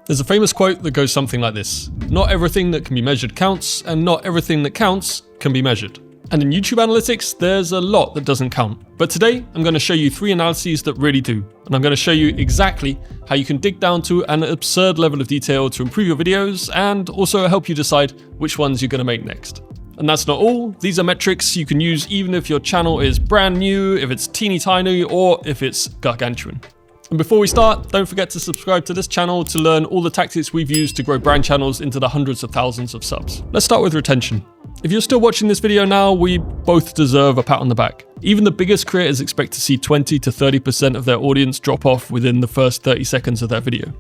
There's a famous quote that goes something like this: "Not everything that can be measured counts, and not everything that counts can be measured." And in YouTube analytics, there's a lot that doesn't count. But today, I'm going to show you 3 analyses that really do. And I'm going to show you exactly how you can dig down to an absurd level of detail to improve your videos and also help you decide which ones you're going to make next. And that's not all. These are metrics you can use even if your channel is brand new, if it's teeny tiny, or if it's gargantuan. And before we start, don't forget to subscribe to this channel to learn all the tactics we've used to grow brand channels into the hundreds of thousands of subs. Let's start with retention. If you're still watching this video now, we both deserve a pat on the back. Even the biggest creators expect to see 20 to 30% of their audience drop off within the first 30 seconds of their video.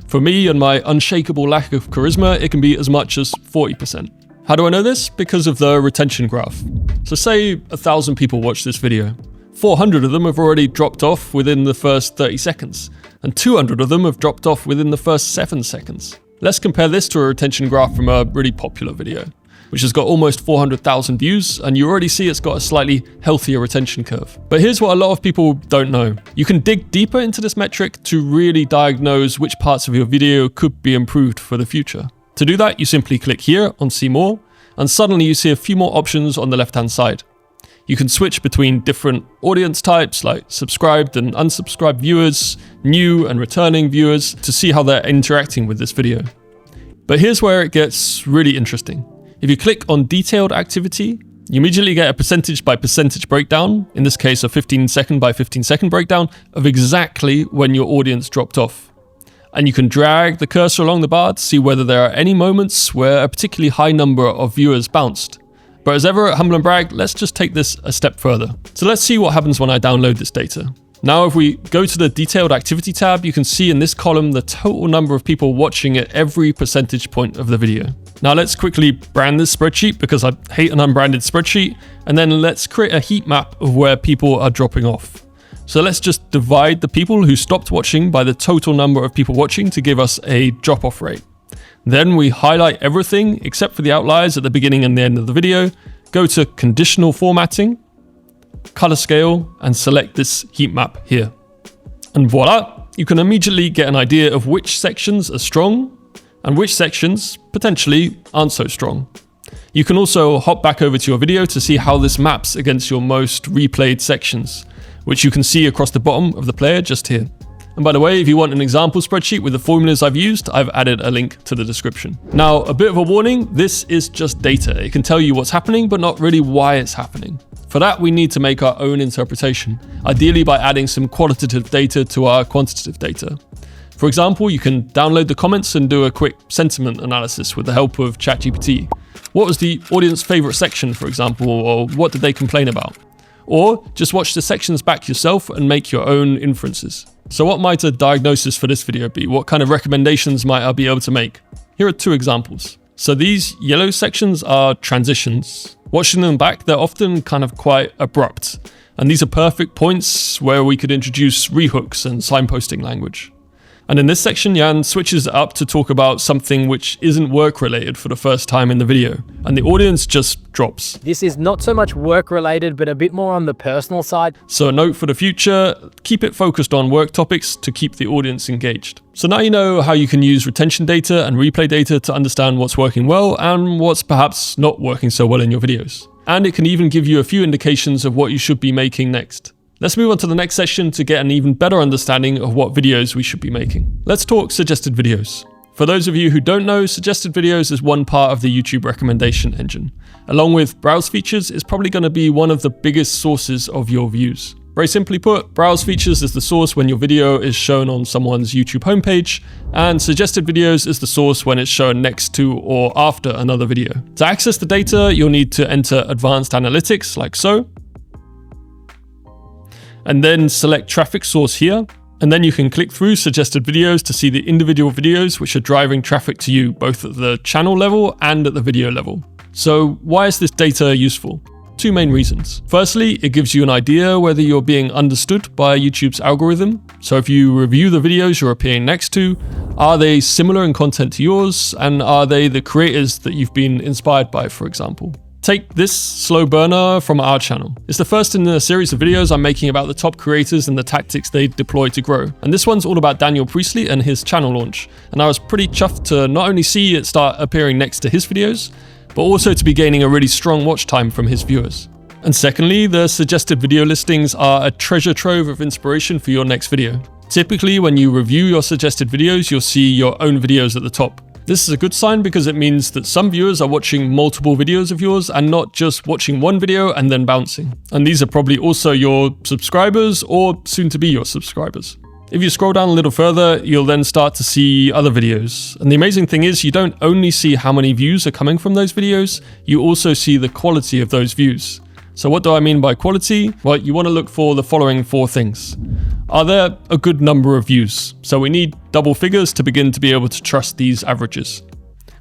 For me and my unshakable lack of charisma, it can be as much as 40%. How do I know this? Because of the retention graph. So say 1,000 people watch this video. 400 of them have already dropped off within the first 30 seconds, and 200 of them have dropped off within the first 7 seconds. Let's compare this to a retention graph from a really popular video, which has got almost 400,000 views, and you already see it's got a slightly healthier retention curve. But here's what a lot of people don't know. You can dig deeper into this metric to really diagnose which parts of your video could be improved for the future. To do that, you simply click here on See More, and suddenly you see a few more options on the left-hand side. You can switch between different audience types like subscribed and unsubscribed viewers, new and returning viewers, to see how they're interacting with this video. But here's where it gets really interesting. If you click on detailed activity, you immediately get a percentage by percentage breakdown, in this case a 15-second by 15-second breakdown, of exactly when your audience dropped off. And you can drag the cursor along the bar to see whether there are any moments where a particularly high number of viewers bounced. But as ever at Humble&Brag, let's just take this a step further. So let's see what happens when I download this data. Now, if we go to the detailed activity tab, you can see in this column the total number of people watching at every percentage point of the video. Now let's quickly brand this spreadsheet because I hate an unbranded spreadsheet. And then let's create a heat map of where people are dropping off. So let's just divide the people who stopped watching by the total number of people watching to give us a drop-off rate. Then we highlight everything except for the outliers at the beginning and the end of the video, go to conditional formatting, color scale, and select this heat map here. And voila, you can immediately get an idea of which sections are strong and which sections potentially aren't so strong. You can also hop back over to your video to see how this maps against your most replayed sections, which you can see across the bottom of the player just here. And by the way, if you want an example spreadsheet with the formulas I've used, I've added a link to the description. Now, a bit of a warning, this is just data. It can tell you what's happening, but not really why it's happening. For that, we need to make our own interpretation, ideally by adding some qualitative data to our quantitative data. For example, you can download the comments and do a quick sentiment analysis with the help of ChatGPT. What was the audience favorite section, for example, or what did they complain about? Or just watch the sections back yourself and make your own inferences. So what might a diagnosis for this video be? What kind of recommendations might I be able to make? Here are 2 examples. So these yellow sections are transitions. Watching them back, they're often kind of quite abrupt. And these are perfect points where we could introduce rehooks and signposting language. And in this section, Jan switches it up to talk about something which isn't work related for the first time in the video, and the audience just drops. This is not so much work related, but a bit more on the personal side. So a note for the future, keep it focused on work topics to keep the audience engaged. So now you know how you can use retention data and replay data to understand what's working well and what's perhaps not working so well in your videos. And it can even give you a few indications of what you should be making next. Let's move on to the next session to get an even better understanding of what videos we should be making. Let's talk suggested videos. For those of you who don't know, suggested videos is one part of the YouTube recommendation engine. Along with browse features, it's probably going to be one of the biggest sources of your views. Very simply put, browse features is the source when your video is shown on someone's YouTube homepage, and suggested videos is the source when it's shown next to or after another video. To access the data, you'll need to enter advanced analytics like so, and then select traffic source here. And then you can click through suggested videos to see the individual videos which are driving traffic to you, both at the channel level and at the video level. So why is this data useful? 2 main reasons. Firstly, it gives you an idea whether you're being understood by YouTube's algorithm. So if you review the videos you're appearing next to, are they similar in content to yours? And are they the creators that you've been inspired by, for example? Take this slow burner from our channel. It's the first in a series of videos I'm making about the top creators and the tactics they deploy to grow. And this one's all about Daniel Priestley and his channel launch. And I was pretty chuffed to not only see it start appearing next to his videos, but also to be gaining a really strong watch time from his viewers. And secondly, the suggested video listings are a treasure trove of inspiration for your next video. Typically, when you review your suggested videos, you'll see your own videos at the top. This is a good sign because it means that some viewers are watching multiple videos of yours and not just watching one video and then bouncing. And these are probably also your subscribers or soon to be your subscribers. If you scroll down a little further, you'll then start to see other videos. And the amazing thing is you don't only see how many views are coming from those videos, you also see the quality of those views. So what do I mean by quality? Well, you want to look for the following 4 things. Are there a good number of views? So we need double figures to begin to be able to trust these averages.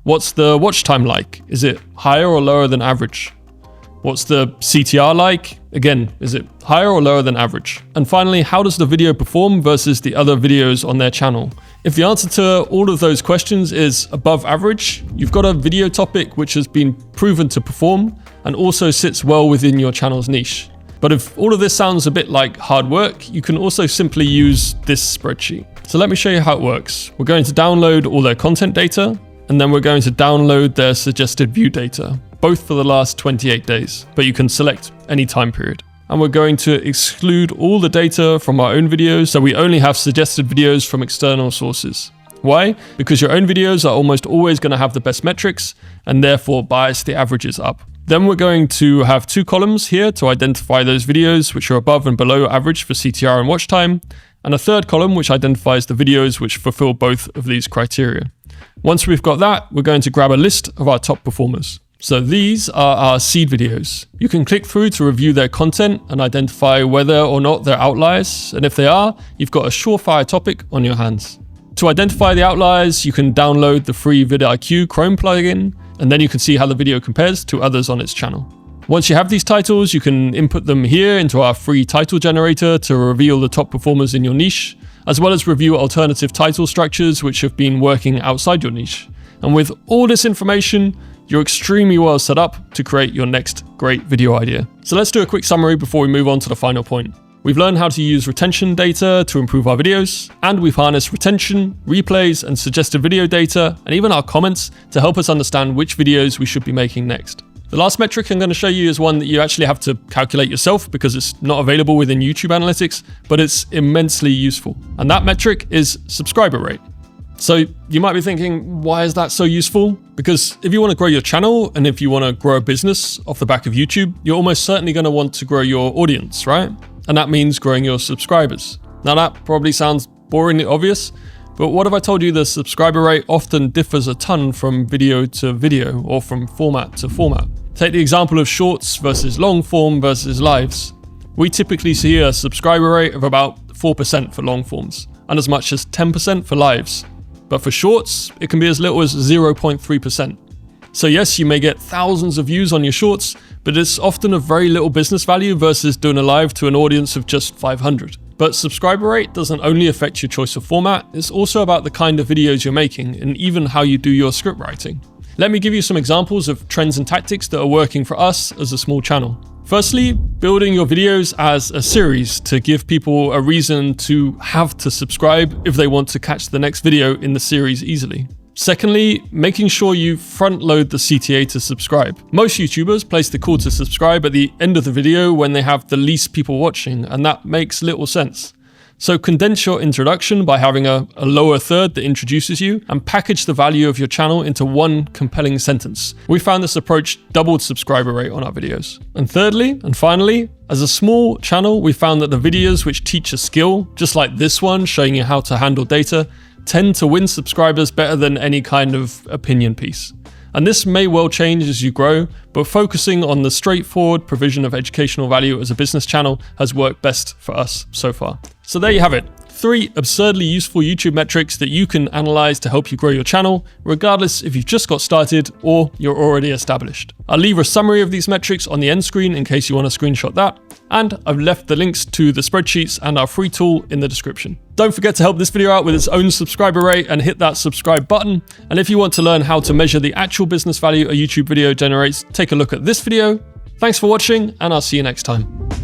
What's the watch time like? Is it higher or lower than average? What's the CTR like? Again, is it higher or lower than average? And finally, how does the video perform versus the other videos on their channel? If the answer to all of those questions is above average, you've got a video topic which has been proven to perform and also sits well within your channel's niche. But if all of this sounds a bit like hard work, you can also simply use this spreadsheet. So let me show you how it works. We're going to download all their content data, and then we're going to download their suggested view data, both for the last 28 days, but you can select any time period. And we're going to exclude all the data from our own videos, so we only have suggested videos from external sources. Why? Because your own videos are almost always going to have the best metrics and therefore bias the averages up. Then we're going to have 2 columns here to identify those videos which are above and below average for CTR and watch time, and a 3rd column which identifies the videos which fulfill both of these criteria. Once we've got that, we're going to grab a list of our top performers. So these are our seed videos. You can click through to review their content and identify whether or not they're outliers, and if they are, you've got a surefire topic on your hands. To identify the outliers, you can download the free vidIQ Chrome plugin, and then you can see how the video compares to others on its channel. Once you have these titles, you can input them here into our free title generator to reveal the top performers in your niche, as well as review alternative title structures which have been working outside your niche. And with all this information, you're extremely well set up to create your next great video idea. So let's do a quick summary before we move on to the final point. We've learned how to use retention data to improve our videos, and we've harnessed retention, replays, and suggested video data, and even our comments to help us understand which videos we should be making next. The last metric I'm going to show you is one that you actually have to calculate yourself because it's not available within YouTube Analytics, but it's immensely useful. And that metric is subscriber rate. So you might be thinking, why is that so useful? Because if you want to grow your channel and if you want to grow a business off the back of YouTube, you're almost certainly going to want to grow your audience, right? And that means growing your subscribers. Now that probably sounds boringly obvious, but what if I told you the subscriber rate often differs a ton from video to video or from format to format? Take the example of shorts versus long form versus lives. We typically see a subscriber rate of about 4% for long forms and as much as 10% for lives. But for shorts, it can be as little as 0.3%. So yes, you may get thousands of views on your shorts, but it's often of very little business value versus doing a live to an audience of just 500. But subscriber rate doesn't only affect your choice of format, it's also about the kind of videos you're making and even how you do your script writing. Let me give you some examples of trends and tactics that are working for us as a small channel. Firstly, building your videos as a series to give people a reason to have to subscribe if they want to catch the next video in the series easily. Secondly, making sure you front load the CTA to subscribe. Most YouTubers place the call to subscribe at the end of the video when they have the least people watching, and that makes little sense. So condense your introduction by having a lower third that introduces you and package the value of your channel into one compelling sentence. We found this approach doubled subscriber rate on our videos. And thirdly, and finally, as a small channel, we found that the videos which teach a skill, just like this one showing you how to handle data, tend to win subscribers better than any kind of opinion piece. And this may well change as you grow, but focusing on the straightforward provision of educational value as a business channel has worked best for us so far. So there you have it, 3 absurdly useful YouTube metrics that you can analyze to help you grow your channel, regardless if you've just got started or you're already established. I'll leave a summary of these metrics on the end screen in case you want to screenshot that, and I've left the links to the spreadsheets and our free tool in the description. Don't forget to help this video out with its own subscriber rate and hit that subscribe button. And if you want to learn how to measure the actual business value a YouTube video generates, take a look at this video. Thanks for watching, and I'll see you next time.